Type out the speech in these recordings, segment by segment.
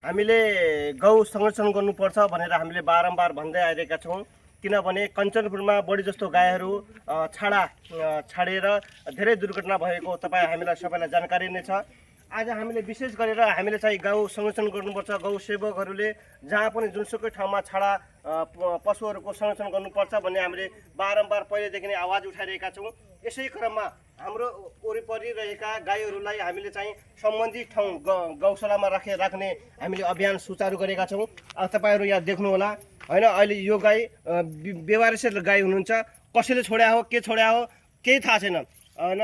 हामीले गौ संरक्षण गर्नुपर्छ भनेर हामीले बारम्बार भन्दै आइरहेका छौँ। किनभने कञ्चनपुरमा बढी जस्तो गाईहरू छाडेर धेरै दुर्घटना भएको तपाईँ हामीलाई सबैलाई जानकारी नै छ। आज हामीले विशेष गरेर हामीले चाहिँ गौ संरक्षण गर्नुपर्छ। गौ सेवकहरूले जहाँ पनि जुनसुकै ठाउँमा पशुहरूको संरक्षण गर्नुपर्छ भन्ने हामीले बारम्बार पहिलेदेखि नै आवाज उठाइरहेका छौँ। यसै क्रममा हाम्रो वरिपरि रहेका गाईहरूलाई हामीले चाहिँ सम्बन्धित ठाउँ गौशालामा राख्ने हामीले अभियान सुचारू गरेका छौँ। तपाईँहरू यहाँ देख्नुहोला होइन, अहिले यो गाई बेवारसे गाई हुनुहुन्छ। कसैले छोड्या हो के छोड्या हो केही थाहा छैन होइन।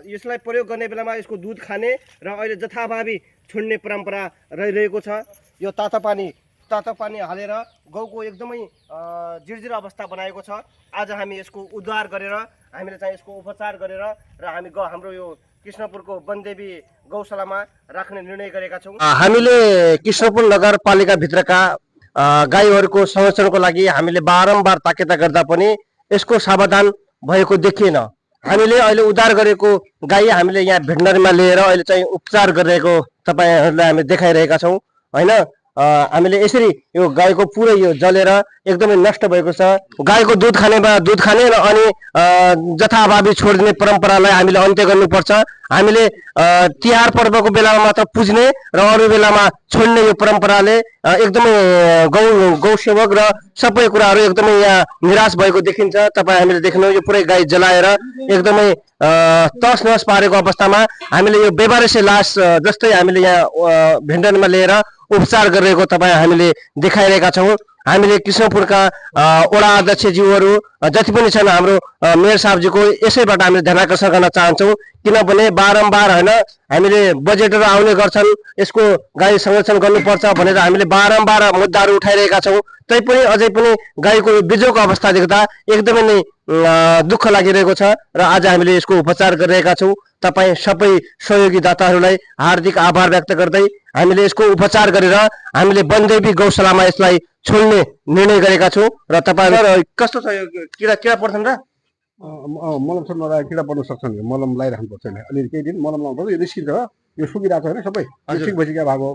यसलाई प्रयोग गर्ने बेलामा यसको दुध खाने र अहिले जथाभावी छोड्ने परम्परा रहिरहेको छ। यो तातो पानी हालेर गौको एकदमै जिर्जिर अवस्था बनाएको छ। आज हामी यसको उद्धार गरेर हामीले चाहिँ यसको उपचार गरेर र हामी हाम्रो यो कृष्णपुरको वनदेवी गौशालामा राख्ने निर्णय गरेका छौँ। हामीले कृष्णपुर नगरपालिकाभित्रका गाईहरूको संरक्षणको लागि हामीले बारम्बार ताकेता गर्दा पनि यसको समाधान भएको देखिएन। हामीले अहिले उद्धार गरेको गाई हामीले यहाँ भेटनरीमा लिएर अहिले चाहिँ उपचार गरिरहेको तपाईँहरूलाई हामी देखाइरहेका छौँ होइन। हामीले यसरी यो गाईको पुरै यो जलेर एकदमै नष्ट भएको छ। गाईको दुध खाने र अनि जथाभावी छोडिदिने परम्परालाई हामीले अन्त्य गर्नुपर्छ। हामीले तिहार पर्वको बेलामा मात्र पुज्ने र अरू बेलामा छोड्ने यो परम्पराले एकदमै गौ सेवक र सबै कुराहरू एकदमै यहाँ निराश भएको देखिन्छ। तपाईँ हामीले देख्नु यो पुरै गाई जलाएर एकदमै तस नस पारेको अवस्थामा हामीले यो बेवारसे लास जस्तै हामीले यहाँ भेन्डरमा लिएर उपचार गरिरहेको तपाईँ हामीले देखाइरहेका छौँ। हामीले कृष्णपुरका वडा अध्यक्षज्यूहरू जति पनि छन् हाम्रो मेयर साहबजीको यसैबाट हामीले ध्यानाकर्षण गर्न चाहन्छौँ। किनभने बारम्बार होइन हामीले बजेटहरू आउने गर्छन्, यसको गाई संरक्षण गर्नुपर्छ भनेर हामीले बारम्बार मुद्दाहरू उठाइरहेका छौँ। तैपनि अझै पनि गाईको बिजोको अवस्था देख्दा एकदमै नै दुःख लागिरहेको छ र आज हामीले यसको उपचार गरिरहेका छौँ। तपाईँ सबै सहयोगी दाताहरूलाई हार्दिक आभार व्यक्त गर्दै हामीले यसको उपचार गरेर हामीले वनदेवी गौशालामा यसलाई छोड्ने निर्णय गरेका छौँ। र तपाईँहरू कस्तो छ? यो किरा पर्छन् र मलम सब नलाएर किरा पर्न सक्छन्। मलम लगाइराख्नुपर्छ। अलिअलि केही दिन मलम लाउनुपर्छ। यो निस्किन्छ, यो सुकिरहेको छ होइन, सबै ठिक भइसक्यो भएको।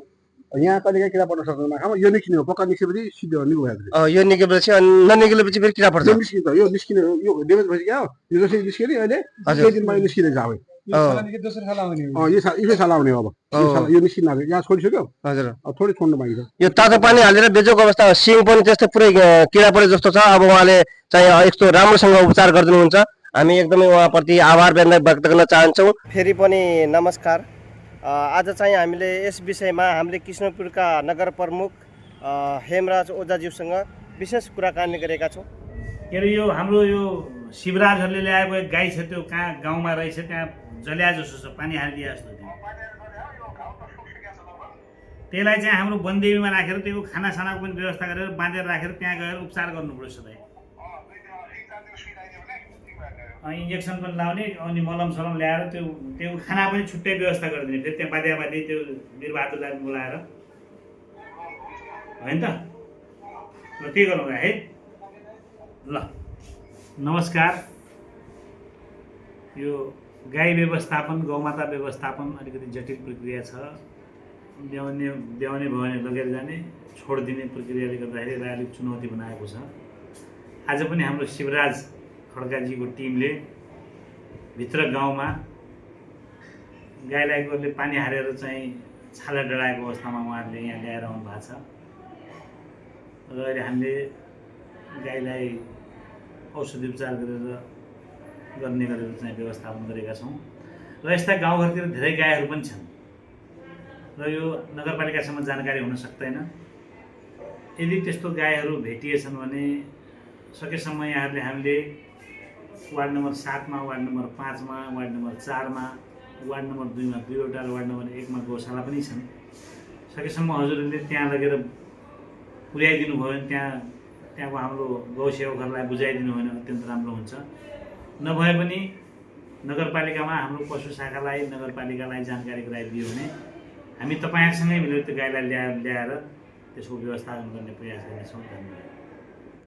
यहाँ कहिले किरा पर्न सक्दैन। यो निस्किने हो, पक्का निस्केपछि सिधै निको भइहाल्छ। यो निस्केपछि ननिस्केपछि फेरि किरा पर्छ। यो निस्किन्छ, यो निस्किने यो डेमेज भइसक्यो। यो जसरी निस्क्यो नि अहिले केही दिनमा यो निस्किँदैछ। अब यो साल आउने हो। अब यो निस्किन यहाँ छोडिसक्यो। हजुर, अब थोरै छोड्नु बाँकी छ। यो तातो पानी हालेर बेचोको अवस्था सिङ पनि त्यस्तै पुरै किरा परे जस्तो छ। अब उहाँले चाहिँ यस्तो राम्रोसँग उपचार गरिदिनुहुन्छ। हामी एकदमै उहाँप्रति आभार व्यक्त गर्न चाहन्छौँ। फेरि पनि नमस्कार। आज चाहिँ हामीले यस विषयमा हामीले कृष्णपुरका नगर प्रमुख हेमराज ओझाज्यूसँग विशेष कुराकानी गरेका छौँ। के अरे यो हाम्रो यो शिवराजहरूले ल्याएको एक गाई छ, त्यो कहाँ गाउँमा रहेछ, त्यहाँ जल्या जस्तो छ, पानी हालिदिए जस्तो थियो। त्यसलाई चाहिँ हाम्रो वनदेवीमा राखेर त्यो खानासानाको पनि व्यवस्था गरेर बाँधेर राखेर त्यहाँ गएर उपचार गर्नु पर्छ सधैँ। इन्जेक्सन पनि लाउने अनि मलम सलम ल्याएर त्यो खाना पनि छुट्टै व्यवस्था गरिदिने। फेरि त्यहाँ बाध्याबाधी त्यो वीरबहादुरलाई बोलाएर होइन त। ल त्यही गरौँ है। ल नमस्कार। यो गाई व्यवस्थापन, गौमाता व्यवस्थापन अलिकति जटिल प्रक्रिया छ। ब्याउने भयो भने लगेर जाने, छोडिदिने प्रक्रियाले गर्दाखेरि यसलाई अलिक चुनौती बनाएको छ। आज पनि हाम्रो शिवराज खड्काजीको टिमले भित्र गाउँमा गाईलाई पानी हालेर चाहिँ छाला डढाएको अवस्थामा उहाँहरूले यहाँ ल्याएर आउनु भएको छ। र अहिले हामीले गाईलाई औषधि उपचार गर्ने गरेर चाहिँ व्यवस्थापन गरेका छौँ। र यस्ता गाउँघरतिर धेरै गाईहरू पनि छन् र यो नगरपालिकासम्म जानकारी हुन सक्दैन। यदि त्यस्तो गाईहरू भेटिएछन् भने सकेसम्म यहाँहरूले हामीले वार्ड नम्बर 7 मा, वार्ड नम्बर 5 मा, वार्ड नम्बर 4 मा, वार्ड नम्बर 2 मा 2वटा, वार्ड नम्बर 1 मा गौशाला पनि छन्। सकेसम्म हजुरहरूले त्यहाँ लगेर पुर्याइदिनु भयो भने त्यहाँको हाम्रो गौसेवकहरूलाई बुझाइदिनु भयो भने अत्यन्त राम्रो हुन्छ। नभए पनि नगरपालिकामा हाम्रो पशु शाखालाई, नगरपालिकालाई जानकारी गराइदियो भने हामी तपाईँहरूसँगै मिलेर त्यो गाईलाई ल्याएर त्यसको व्यवस्थापन गर्ने प्रयास गर्नेछौँ। धन्यवाद।